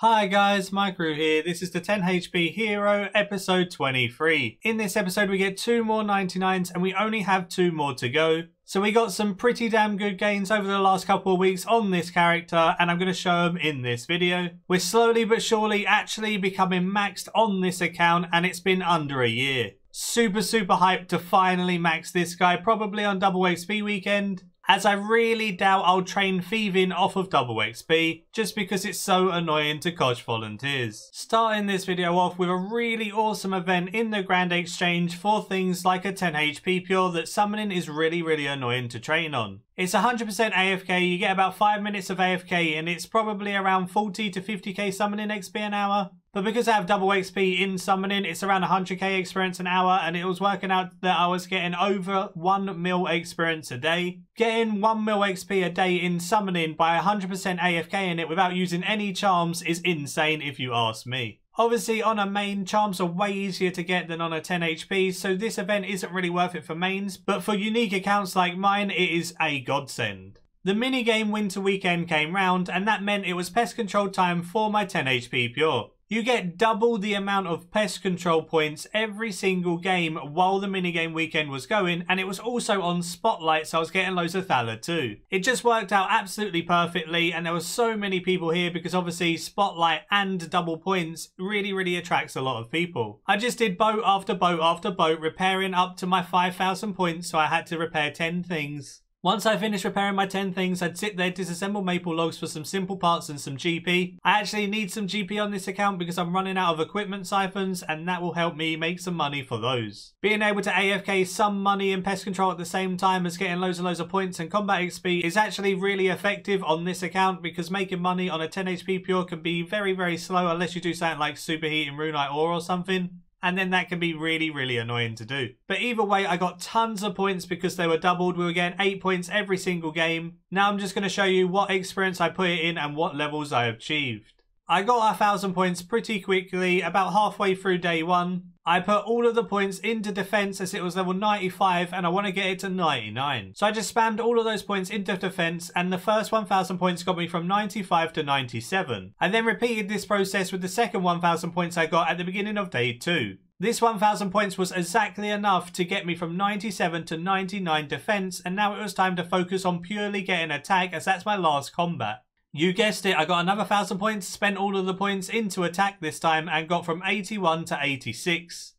Hi guys, Maikeru here. This is the 10 HP Hero episode 23. In this episode we get 2 more 99s and we only have 2 more to go. So we got some pretty damn good gains over the last couple of weeks on this character and I'm going to show them in this video. We're slowly but surely actually becoming maxed on this account and it's been under a year. Super hyped to finally max this guy, probably on double XP weekend. As I really doubt I'll train thieving off of double XP, just because it's so annoying to coach volunteers. Starting this video off with a really awesome event in the Grand Exchange for things like a 10 HP pure that summoning is really annoying to train on. It's 100% AFK, you get about 5 minutes of AFK and it's probably around 40 to 50k summoning XP an hour. But because I have double XP in summoning, it's around 100k experience an hour and it was working out that I was getting over 1 mil experience a day. Getting 1 mil XP a day in summoning by 100% AFK in it without using any charms is insane if you ask me. Obviously on a main, charms are way easier to get than on a 10 HP, so this event isn't really worth it for mains, but for unique accounts like mine, it is a godsend. The minigame winter weekend came round and that meant it was pest control time for my 10 HP pure. You get double the amount of pest control points every single game while the minigame weekend was going, and it was also on Spotlight, so I was getting loads of Thaler too. It just worked out absolutely perfectly, and there were so many people here because obviously Spotlight and double points really attracts a lot of people. I just did boat after boat after boat, repairing up to my 5,000 points, so I had to repair 10 things. Once I finished repairing my 10 things, I'd sit there, disassemble maple logs for some simple parts and some GP. I actually need some GP on this account because I'm running out of equipment siphons and that will help me make some money for those. Being able to AFK some money in pest control at the same time as getting loads of points and combat XP is actually really effective on this account because making money on a 10 HP pure can be very slow unless you do something like superheating runite ore or something. And then that can be really annoying to do. But either way, I got tons of points because they were doubled. We were getting 8 points every single game. Now I'm just going to show you what experience I put it in and what levels I achieved. I got 1,000 points pretty quickly, about halfway through day 1. I put all of the points into defense as it was level 95 and I want to get it to 99. So I just spammed all of those points into defense and the first 1,000 points got me from 95 to 97. I then repeated this process with the second 1,000 points I got at the beginning of day 2. This 1,000 points was exactly enough to get me from 97 to 99 defense, and now it was time to focus on purely getting attack as that's my last combat. You guessed it, I got another 1,000 points, spent all of the points into attack this time and got from 81 to 86.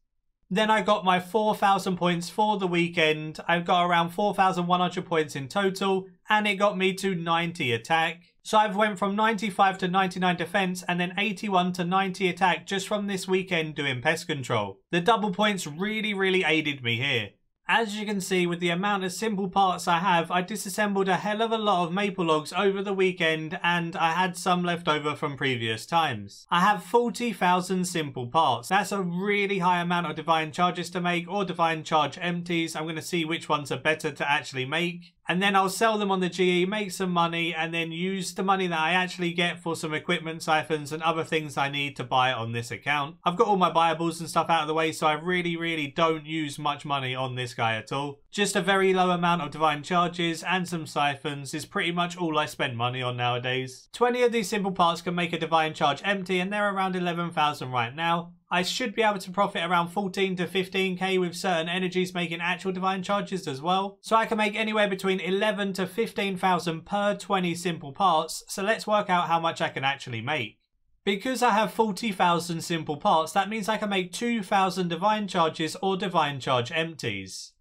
Then I got my 4,000 points for the weekend. I've got around 4,100 points in total and it got me to 90 attack. So I've went from 95 to 99 defense and then 81 to 90 attack just from this weekend doing pest control. The double points really aided me here. As you can see, with the amount of simple parts I have, I disassembled a hell of a lot of maple logs over the weekend and I had some left over from previous times. I have 40,000 simple parts. That's a really high amount of divine charges to make, or divine charge empties. I'm going to see which ones are better to actually make. And then I'll sell them on the GE, make some money, and then use the money that I actually get for some equipment siphons and other things I need to buy on this account. I've got all my buyables and stuff out of the way, so I really don't use much money on this guy at all. Just a very low amount of divine charges and some siphons is pretty much all I spend money on nowadays. 20 of these simple parts can make a divine charge empty and they're around 11,000 right now. I should be able to profit around 14 to 15k with certain energies making actual divine charges as well. So I can make anywhere between 11 to 15,000 per 20 simple parts. So let's work out how much I can actually make. Because I have 40,000 simple parts, that means I can make 2,000 divine charges or divine charge empties.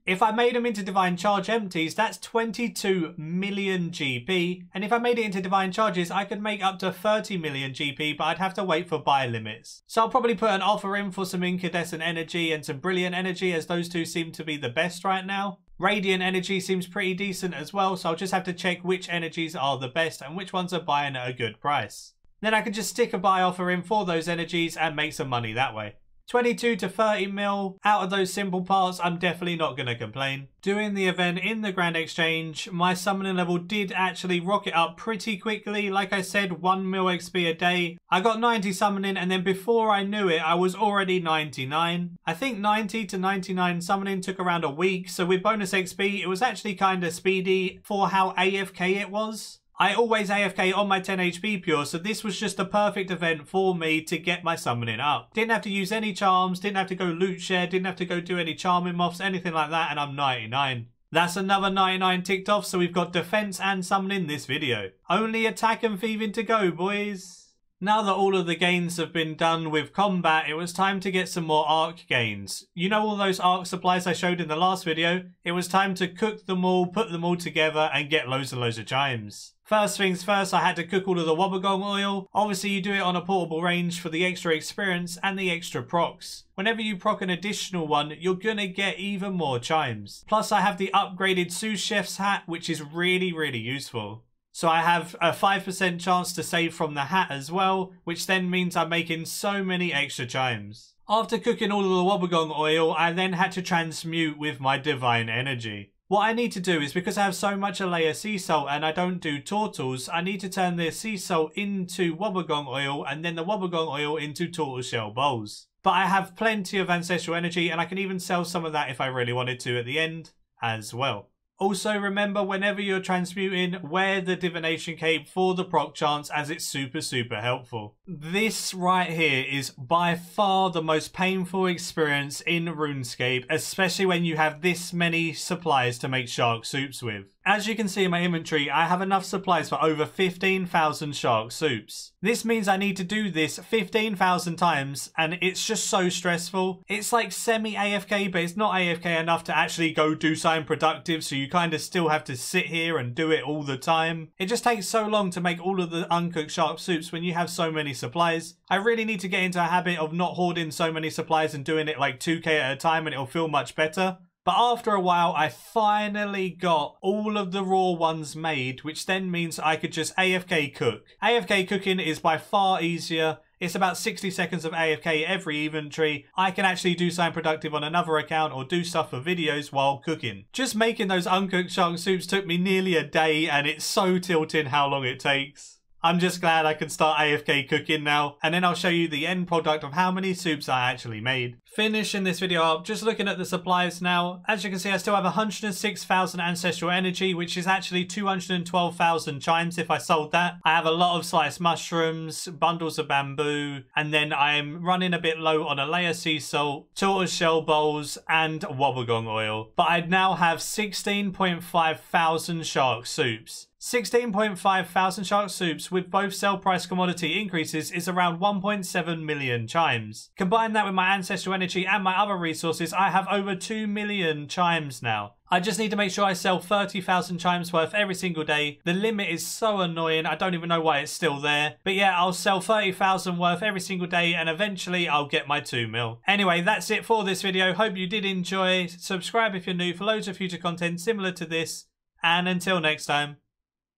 If I made them into divine charge empties, that's 22 million GP. And if I made it into divine charges, I could make up to 30 million GP, but I'd have to wait for buy limits. So I'll probably put an offer in for some incandescent energy and some brilliant energy, as those two seem to be the best right now. Radiant energy seems pretty decent as well, so I'll just have to check which energies are the best and which ones are buying at a good price. Then I can just stick a buy offer in for those energies and make some money that way. 22 to 30 mil out of those simple parts, I'm definitely not going to complain. Doing the event in the Grand Exchange, my summoning level did actually rocket up pretty quickly. Like I said, 1 mil XP a day. I got 90 summoning and then before I knew it, I was already 99. I think 90 to 99 summoning took around a week, so with bonus XP, it was actually kind of speedy for how AFK it was. I always AFK on my 10 HP pure, so this was just the perfect event for me to get my summoning up. Didn't have to use any charms, didn't have to go loot share, didn't have to go do any charming moths, anything like that, and I'm 99. That's another 99 ticked off, so we've got defense and summoning this video. Only attack and thieving to go, boys. Now that all of the gains have been done with combat, it was time to get some more arc gains. You know all those arc supplies I showed in the last video? It was time to cook them all, put them all together, and get loads and loads of chimes. First things first, I had to cook all of the wobbegong oil. Obviously you do it on a portable range for the extra experience and the extra procs. Whenever you proc an additional one, you're gonna get even more chimes. Plus I have the upgraded sous chef's hat, which is really useful. So I have a 5% chance to save from the hat as well, which then means I'm making so many extra chimes. After cooking all of the wobbegong oil, I then had to transmute with my divine energy. What I need to do is, because I have so much Alea sea salt and I don't do tortles, I need to turn the sea salt into wobbegong oil and then the wobbegong oil into tortoiseshell bowls. But I have plenty of ancestral energy and I can even sell some of that if I really wanted to at the end as well. Also remember, whenever you're transmuting, wear the divination cape for the proc chance, as it's super helpful. This right here is by far the most painful experience in RuneScape, especially when you have this many supplies to make shark soups with. As you can see in my inventory, I have enough supplies for over 15,000 shark soups. This means I need to do this 15,000 times and it's just so stressful. It's like semi-AFK, but it's not AFK enough to actually go do something productive, so you kind of still have to sit here and do it all the time. It just takes so long to make all of the uncooked shark soups when you have so many supplies. I really need to get into a habit of not hoarding so many supplies and doing it like 2k at a time, and it'll feel much better. But after a while, I finally got all of the raw ones made, which then means I could just AFK cook. AFK cooking is by far easier. It's about 60 seconds of AFK every inventory. I can actually do something productive on another account or do stuff for videos while cooking. Just making those uncooked shark soups took me nearly a day, and it's so tilting how long it takes. I'm just glad I can start AFK cooking now, and then I'll show you the end product of how many soups I actually made. Finishing this video up, just looking at the supplies now. As you can see, I still have 106,000 ancestral energy, which is actually 212,000 chimes if I sold that. I have a lot of sliced mushrooms, bundles of bamboo, and then I'm running a bit low on Alea sea salt, tortoiseshell bowls, and wobbegong oil. But I now have 16.5 thousand shark soups. 16.5 thousand shark soups with both sell price commodity increases is around 1.7 million chimes. Combine that with my ancestral energy and my other resources, I have over 2 million chimes now. I just need to make sure I sell 30,000 chimes worth every single day. The limit is so annoying, I don't even know why it's still there. But yeah, I'll sell 30,000 worth every single day and eventually I'll get my 2 mil. Anyway, that's it for this video. Hope you did enjoy. Subscribe if you're new for loads of future content similar to this. And until next time,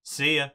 see ya.